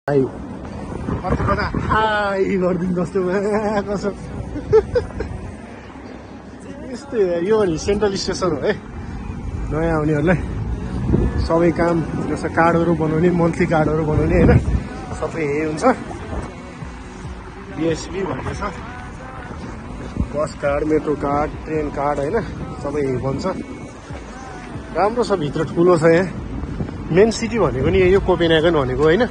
High कस्तो कता high गरिदिनु जस्तो कसो यस्तै यो भने सेन्ट्रल स्टेसन हो है। नयाँ आउनेहरूलाई सबै काम जस्तो कार्डहरू बनाउने, मन्थली कार्डहरू बनाउने होइन, सबै यही हुन्छ। बिएसपी भन्ने छ, bus card, metro card, train card होइन, सबै यही बन्छ। राम्रो छ, भित्र ठुलो छ। यहाँ मेन सिटी भनेको नि यो कोपेनहेगन भनेको होइन,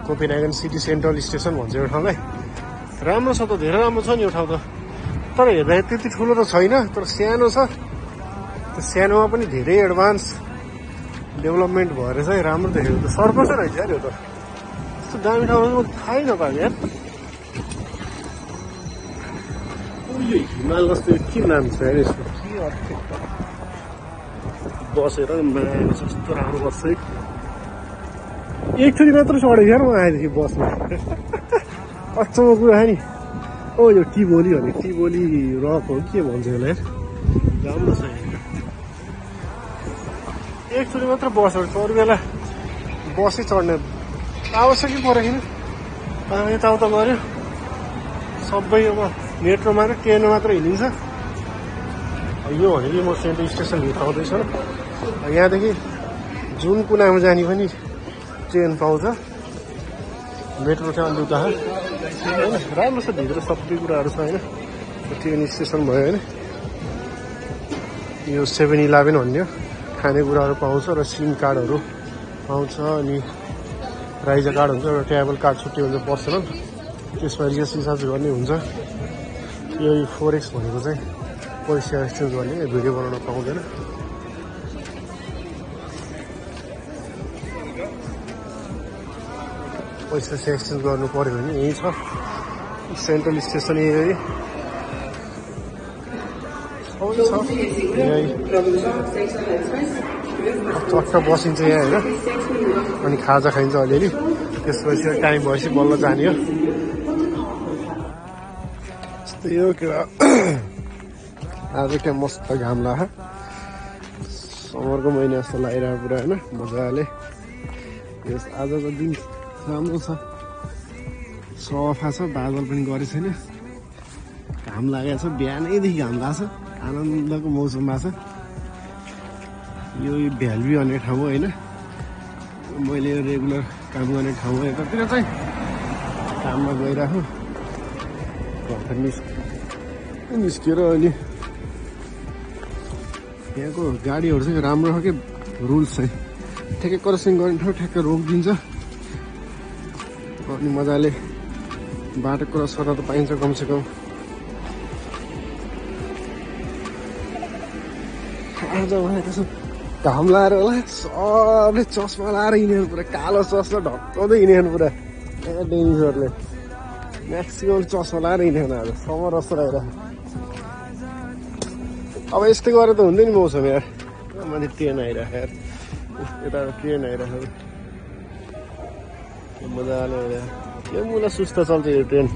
कोपेनहेगन सिटी सेन्ट्रल स्टेसन भन्छ यो ठाउँलाई। राम्रो छ त, धेरै राम्रो छ नि यो ठाउँ त। तर हेर्दा त्यति ठुलो त छैन, तर सानो छ। त्यो सानोमा पनि धेरै एडभान्स डेभलपमेन्ट भएर चाहिँ राम्रो देखेको त। सर्कस रहेछ यार यो त, यस्तो दामी ठाउँमा म थाहै नपाएको यार। यो हिमाल जस्तो के नाम छ यार यसको, के अर्थ बसेर माया कस्तो राम्रो बस्छ है। एकचोटि मात्र चढेको यार म आएदेखि बसमा। अचम्मको कुरा नि। ओ यो टिबोली भने, टिबोली रक हो के भन्छ यसलाई यार, राम्रो छ। एकचोटि मात्र बसेको, अरू बेला बसै चढ्ने आवश्यकै परेन। यताउता गऱ्यो सबै। अब मेट्रोमा र ट्रेनमा मात्र हिँडिन्छ। यो भनेको म सेन्ट्रल स्टेसन भित्र आउँदैछु। यहाँदेखि जुन कुनामा जाने पनि ट्रेन पाउँछ, मेट्रो चाहिँ अलि उता होइन। राम्रो छ, भित्र सबै कुराहरू छ होइन। ट्रेन स्टेसन भयो होइन। यो 7-11 भन्ने हो, खानेकुराहरू पाउँछ र सिम कार्डहरू पाउँछ। अनि राइजा कार्ड हुन्छ, एउटा ट्राभल कार्ड छुट्टै हुन्छ पर्सनल, त्यसमा रिचार्ज गर्ने हुन्छ। यो फोरेक्स भनेको चाहिँ पैसा एक्सचेन्ज गर्ने, भिडियो बनाउन पाउँदैन। पैसा चाहिँ एक्सचेन्ज गर्नु पर्यो भने यही छ सेन्ट्रल स्टेसन। यही चट्ट बसिन्छ यहाँ होइन, अनि खाजा खाइन्छ अलिअलि। त्यसपछि टाइम भएपछि बल्ल जाने हो। त्यही हो क्या। आज क्या मस्त घाम लाग्यो, समरको महिना जस्तो लागिरहेको पुरा होइन, मजाले। यस आजको दिन राम्रो छ, सफा छ, बादल पनि गरेको छैन, घाम लागेको छ। बिहानैदेखि घाम लाग्छ, आनन्दको मौसम भएको छ। यो भ्याल्भी भन्ने ठाउँ होइन, मैले रेगुलर काम गर्ने ठाउँ हो। यतातिर चाहिँ काममा गइरहेको, घरबाट निस्किएर अहिले यहाँको गाडीहरू चाहिँ राम्रो छ कि, रुल्स चाहिँ ठ्याक्कै क्रसिङ गर्ने ठाउँ ठ्याक्कै रोकिदिन्छ। अनि मजाले बाटो क्रस गर्न त पाइन्छ कमसेकम। आज त्यसो घाम लाएर होला, सबले चस्मा लाएर हिँडेर पुरा कालो चस्मा ढक्काउँदै हिँडेन पुरा। डेनिसहरूले म्याक्सिमम् चस्मा लाएर हिँडेन आज, समर जस्तो रहेछ। अब यस्तै गरेर त हुँदैन मौसम यार। माथि ट्रेन आइरहेको यार, यता ट्रेन आइरहेको मजाले आइरहेको। यो मुला सुस्त चल्छ यो ट्रेन,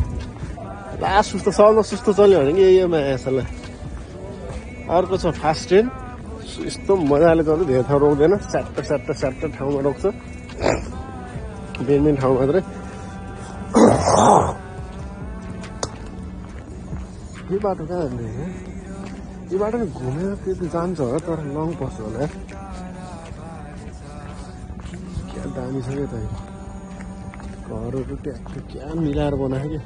ला सुस्त चल्यो भने कि यो मायासलाई। अर्को छ फास्ट ट्रेन, यस्तो मजाले चल्छ, धेरै ठाउँ रोक्दैन, स्याट्ट ठाउँमा रोक्छ, मेन ठाउँ मात्रै। यो बाटो कहाँ जाने, यो बाटो घुमेर त्यति जान्छ होला, तर लङ पर्छ होला। क्या दामी छ क्या त, घरहरू ट्याक्क क्या मिलाएर बनाएको कि।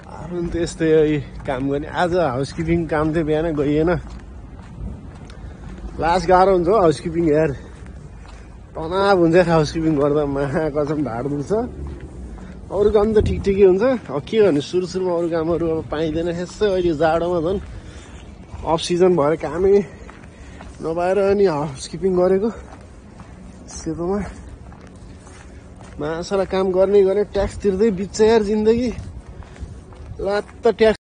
अरू त यस्तै काम गर्ने। आज हाउसकिपिङ काम थियो, बिहान गइएन। लास्ट गाह्रो हुन्छ हौ हाउसकिपिङ यार, तनाव हुन्छ हाउसकिपिङ गर्दा। कसम ढाड दुख्छ। अरू काम त ठिकै हुन्छ, अब के गर्ने, सुरुमा अरू कामहरू अब पाइँदैन। यसै अहिले जाडोमा झन् अफ सिजन भएर कामै नपाएर अनि हाउसकिपिङ गरेको। सेतोमा माछालाई काम गर्ने ट्याक्स तिर्दै बित्छ यार जिन्दगी, लात्त ट्याक्स।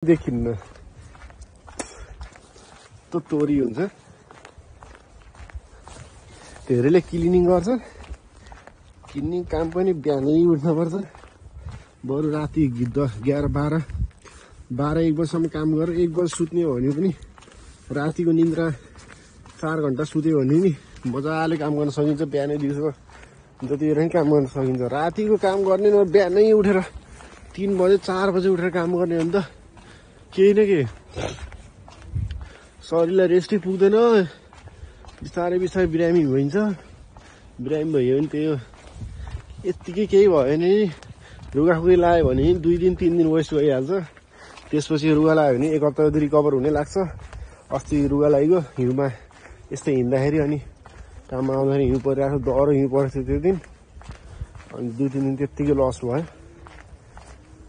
देखिन्न त तोरी हुन्छ धेरैले क्लिनिङ गर्छ क्लिनिङ काम पनि बिहानै उठ्नुपर्छ बरु राति 10, 11, 12, 1 बजीसम्म काम गरेर 1 बजी सुत्ने हो भने पनि रातिको निन्द्रा 4 घण्टा सुत्यो भने नि मजाले काम गर्न सकिन्छ बिहानै दिउँसो जतिखेर पनि काम गर्न सकिन्छ रातिको काम गर्ने न बिहानै उठेर 3 बजे 4 बजे उठेर काम गर्ने हो नि त केही न केही शरीरलाई रेस्टै पुग्दैन बिस्तारै बिस्तारै बिरामी भइन्छ बिरामी भयो भने त्यही हो यत्तिकै केही भयो भने रुगाखुगी लाग्यो भने 2 दिन 3 दिन वेस्ट भइहाल्छ त्यसपछि रुगा लाग्यो भने 1 हप्ता रिकभर हुने लाग्छ अस्ति रुगा लाग्यो हिउँमा यस्तै हिँड्दाखेरि अनि काममा आउँदाखेरि हिउँ परिरहेको थियो डह्रो हिउँ परेको थियो त्यो दिन अनि 2-3 दिन त्यत्तिकै लस भयो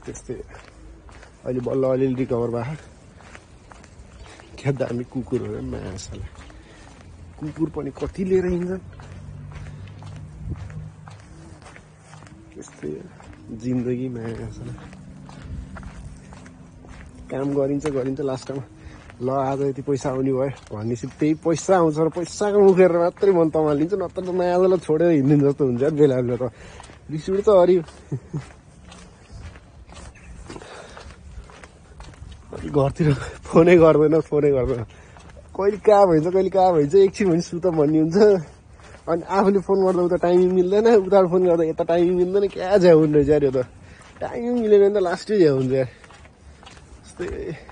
त्यस्तै अहिले बल्ल अलिअलि रिकभर भएको क्या दामी कुकुरहरू माछालाई कुकुर पनि कति लिएर हिँड्छन् त्यस्तै जिन्दगी माछालाई काम गरिन्छ लास्टमा ल आज यति पैसा आउने भयो भनेपछि त्यही पैसा आउँछ र पैसाको मुखेर मात्रै मन तमालिन्छ नत्र त माछालाई छोडेर हिँड्ने जस्तो हुन्छ बेला बेला त रिस उठ्छ हरियो घरतिर फोनै गर्दैन कहिले कहाँ भइन्छ एकछिन भने सुत भन्ने हुन्छ अनि आफूले फोन गर्दा उता टाइमिङ मिल्दैन उता फोन गर्दा यता टाइमिङ मिल्दैन क्या झ्याउ हुन्छ यार यो त टाइमिङ मिलेन भने त लास्टै झ्याउ हुन्छ यार त्यस्तै